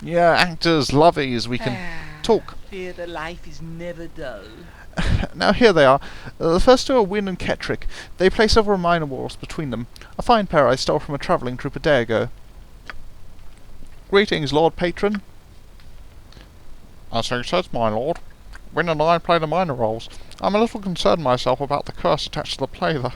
Yeah, actors, lovies, we can talk. Theatre life is never dull. Now here they are. The first two are Wynne and Kettrick. They play several minor roles between them. A fine pair I stole from a travelling troupe a day ago. Greetings, Lord Patron. As he says, my lord. Wynne and I play the minor roles. I'm a little concerned myself about the curse attached to the play, though.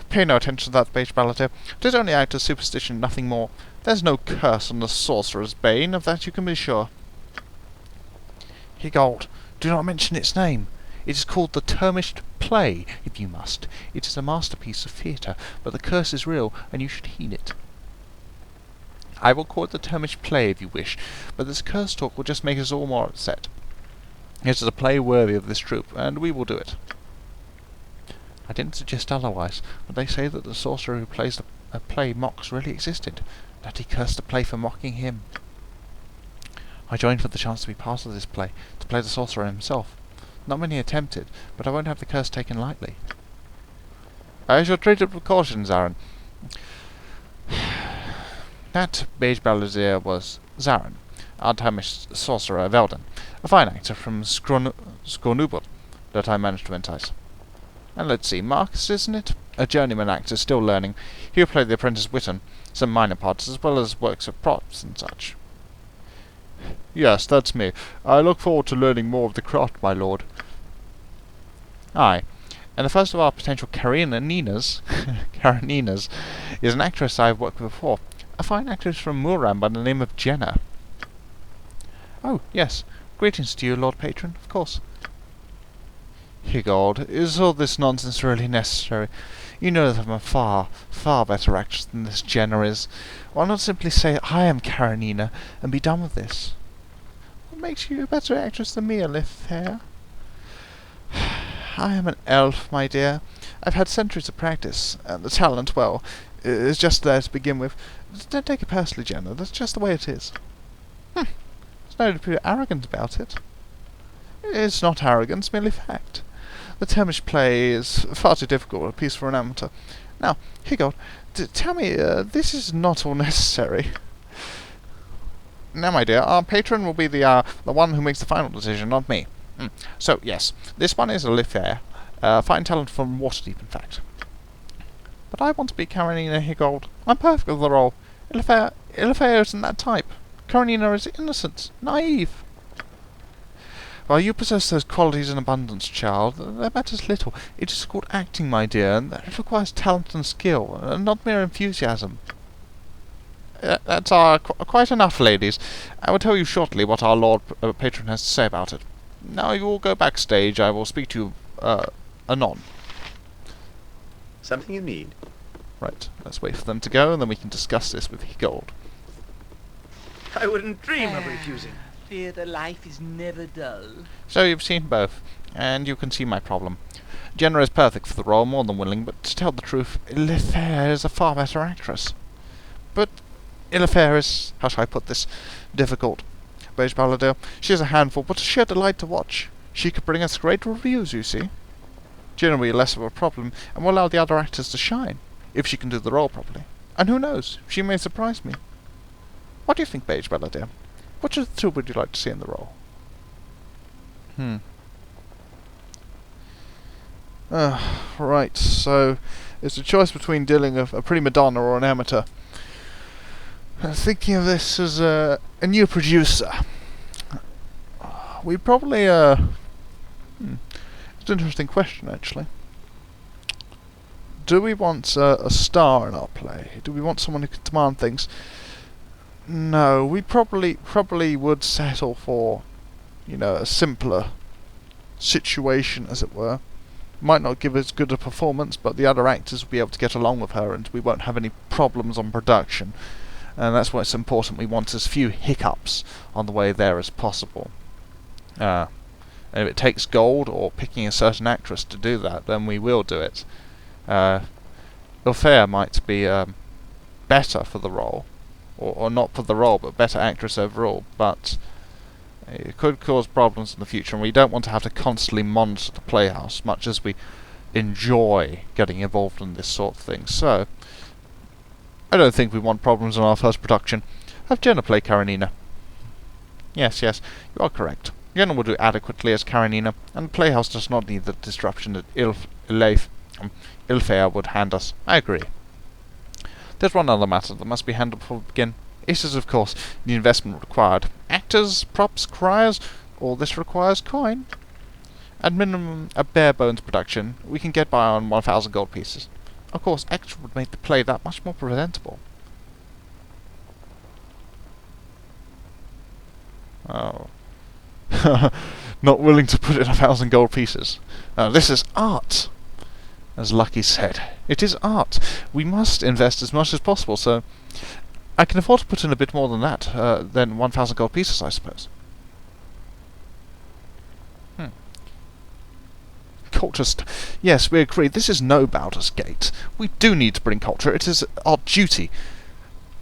Pay no attention to that, Beige Balladeer. It is only actor's superstition, nothing more. There's no curse on the sorcerer's bane, of that you can be sure. Higold, do not mention its name. It is called the Turmish play, if you must. It is a masterpiece of theatre, but the curse is real, and you should heed it. I will call it the Turmish play if you wish, but this curse talk will just make us all more upset. It is a play worthy of this troupe, and we will do it. I didn't suggest otherwise, but they say that the sorcerer who plays a play mocks really existed, that he cursed the play for mocking him. I joined for the chance to be part of this play, to play the sorcerer himself. Not many attempted, but I won't have the curse taken lightly. I shall treat it with caution, Zarin. That Beige Balladeer was Zarin, our Turmish sorcerer of Eldon, a fine actor from Scornubel that I managed to entice. And let's see, Marcus, isn't it? A journeyman actor still learning. He'll play the apprentice Witten, some minor parts as well as works of props and such. Yes, that's me. I look forward to learning more of the craft, my lord. Aye. And the first of our potential Kareninas is an actress I have worked with before. A fine actress from Mooram by the name of Jenna. Oh, yes. Greetings to you, Lord Patron, of course. Higold, is all this nonsense really necessary? You know that I'm a far, far better actress than this Jenna is. Why not simply say I am Karenina and be done with this? What makes you a better actress than me, Alithea? I am an elf, my dear. I've had centuries of practice, and the talent, well, is just there to begin with. Don't take it personally, Jenna. That's just the way it is. There's no need to be arrogant about it. It's not arrogance, merely fact. The Turmish play is far too difficult a piece for an amateur. Now, Higold, tell me, this is not all necessary. Now, my dear, our patron will be the one who makes the final decision, not me. So, yes, this one is Alithea. Fine talent from Waterdeep, in fact. But I want to be Karenina Higold. I'm perfect for the role. Alithea isn't that type. Karenina is innocent, naive. While you possess those qualities in abundance, child, that matters little. It is called acting, my dear, and it requires talent and skill, and not mere enthusiasm. That's quite enough, ladies. I will tell you shortly what our Lord Patron has to say about it. Now you all go backstage. I will speak to you, anon. Something you need? Right, let's wait for them to go, and then we can discuss this with Higold. I wouldn't dream of refusing. Theatre life is never dull. So you've seen both, and you can see my problem. Jenna is perfect for the role, more than willing, but to tell the truth, Alithea is a far better actress. But Alithea is, how shall I put this, difficult. Beige Balladeer, she is a handful, but a sheer delight to watch. She could bring us great reviews, you see. Jenna will be less of a problem, and will allow the other actors to shine, if she can do the role properly. And who knows, she may surprise me. What do you think, Beige Balladeer? Which of the two would you like to see in the role? Right, so it's a choice between dealing a prima donna or an amateur. Thinking of this as a new producer, we probably, it's an interesting question, actually. Do we want a star in our play? Do we want someone who can demand things? No, we probably would settle for, a simpler situation, as it were. Might not give as good a performance, but the other actors will be able to get along with her, and we won't have any problems on production. And that's why it's important we want as few hiccups on the way there as possible. And if it takes gold or picking a certain actress to do that, then we will do it. Althea might be better for the role. Or not for the role, but better actress overall, but it could cause problems in the future, and we don't want to have to constantly monitor the playhouse, much as we enjoy getting involved in this sort of thing. So, I don't think we want problems in our first production. Have Jenna play Karenina. Yes, you are correct. Jenna will do adequately as Karenina, and the playhouse does not need the disruption that Ilfear would hand us. I agree. There's one other matter that must be handled before we begin. It is, of course, the investment required. Actors, props, criers, all this requires coin. At minimum, a bare-bones production, we can get by on 1,000 gold pieces. Of course, extra would make the play that much more presentable. Oh. Not willing to put in 1,000 gold pieces. This is art! As Lucky said. It is art. We must invest as much as possible, so I can afford to put in a bit more than that, than 1,000 gold pieces, I suppose. Culture yes, we agree. This is no Baldur's Gate. We do need to bring culture. It is our duty.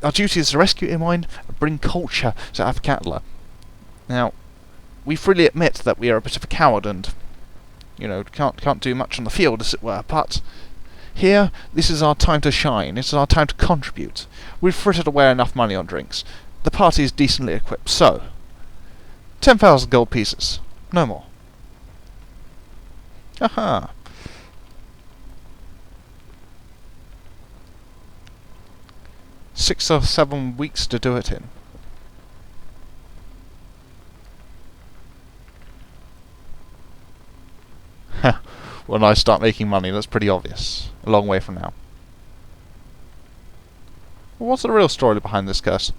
Our duty is to rescue Irmine and bring culture to Afkatla. Now, we freely admit that we are a bit of a coward and, can't do much on the field, as it were, but here, this is our time to shine. It's our time to contribute. We've frittered away enough money on drinks. The party is decently equipped, so 10,000 gold pieces. No more. Aha! 6 or 7 weeks to do it in. When I start making money, that's pretty obvious. A long way from now. Well, what's the real story behind this curse?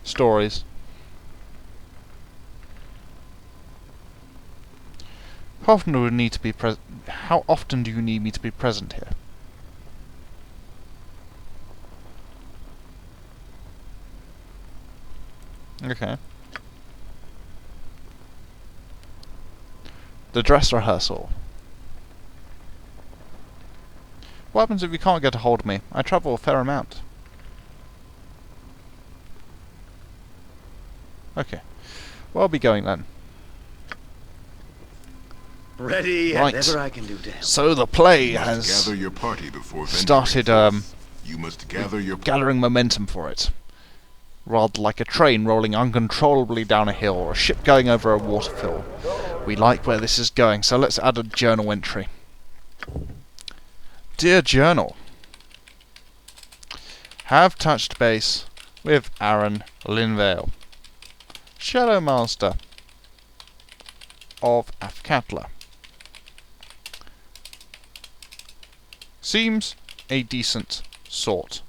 Stories. How often do we need to be How often do you need me to be present here? Okay. The dress rehearsal. What happens if you can't get a hold of me? I travel a fair amount. Okay. Well, I'll be going then. Ready, right. Whatever I can do to help. So the play has gather your party before started you must gather your gathering momentum for it. Rather like a train rolling uncontrollably down a hill or a ship going over a waterfall. We like where this is going, so let's add a journal entry. Dear Journal, have touched base with Aaron Linvale, Shadow Master of Afkatla. Seems a decent sort.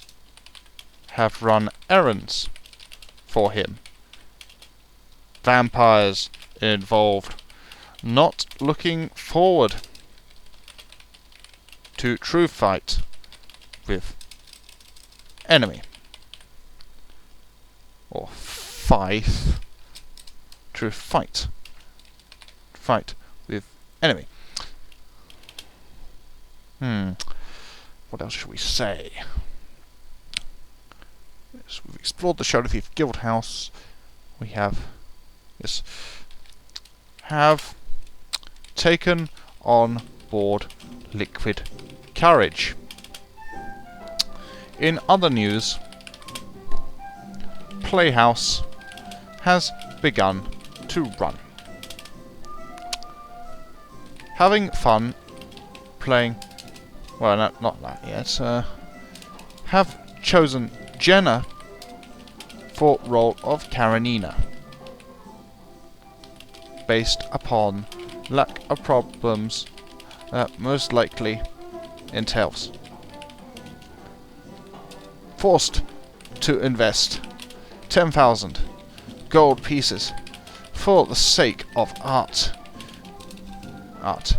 Have run errands for him. Vampires involved. Not looking forward to true fight with enemy. Or fight. True fight. Fight with enemy. What else should we say? Yes, we've explored the Shadow Thief Guild House. We have taken on board Liquid Courage. In other news, Playhouse has begun to run. Having fun playing. Well, no, not that yet. Have chosen Jenna for role of Karenina, based upon lack of problems that most likely entails. Forced to invest 10,000 gold pieces for the sake of art. Art.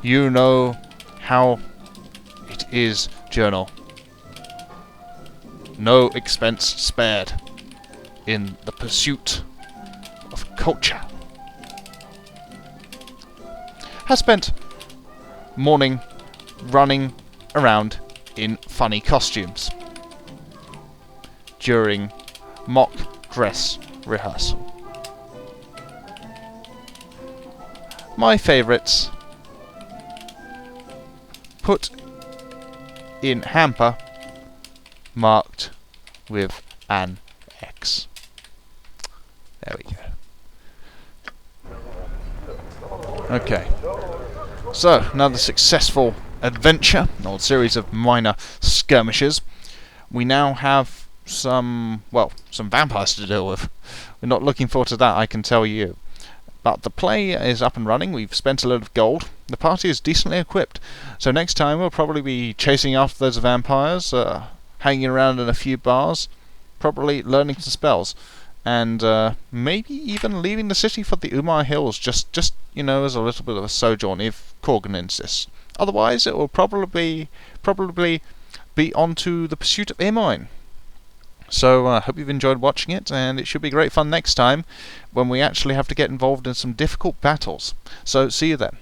You know how it is, Journal. No expense spared in the pursuit of culture. Has spent morning running around in funny costumes during mock dress rehearsal. my favourites put in hamper marked with an X. There we go. Okay. So, another successful adventure, or series of minor skirmishes. We now have some vampires to deal with. We're not looking forward to that, I can tell you. But the play is up and running. We've spent a lot of gold. The party is decently equipped. So next time we'll probably be chasing after those vampires, hanging around in a few bars, probably learning some spells, and maybe even leaving the city for the Umar Hills, just as a little bit of a sojourn if Corgan insists. Otherwise, it will probably be on to the pursuit of Ermine. So I hope you've enjoyed watching it, and it should be great fun next time when we actually have to get involved in some difficult battles. So see you then.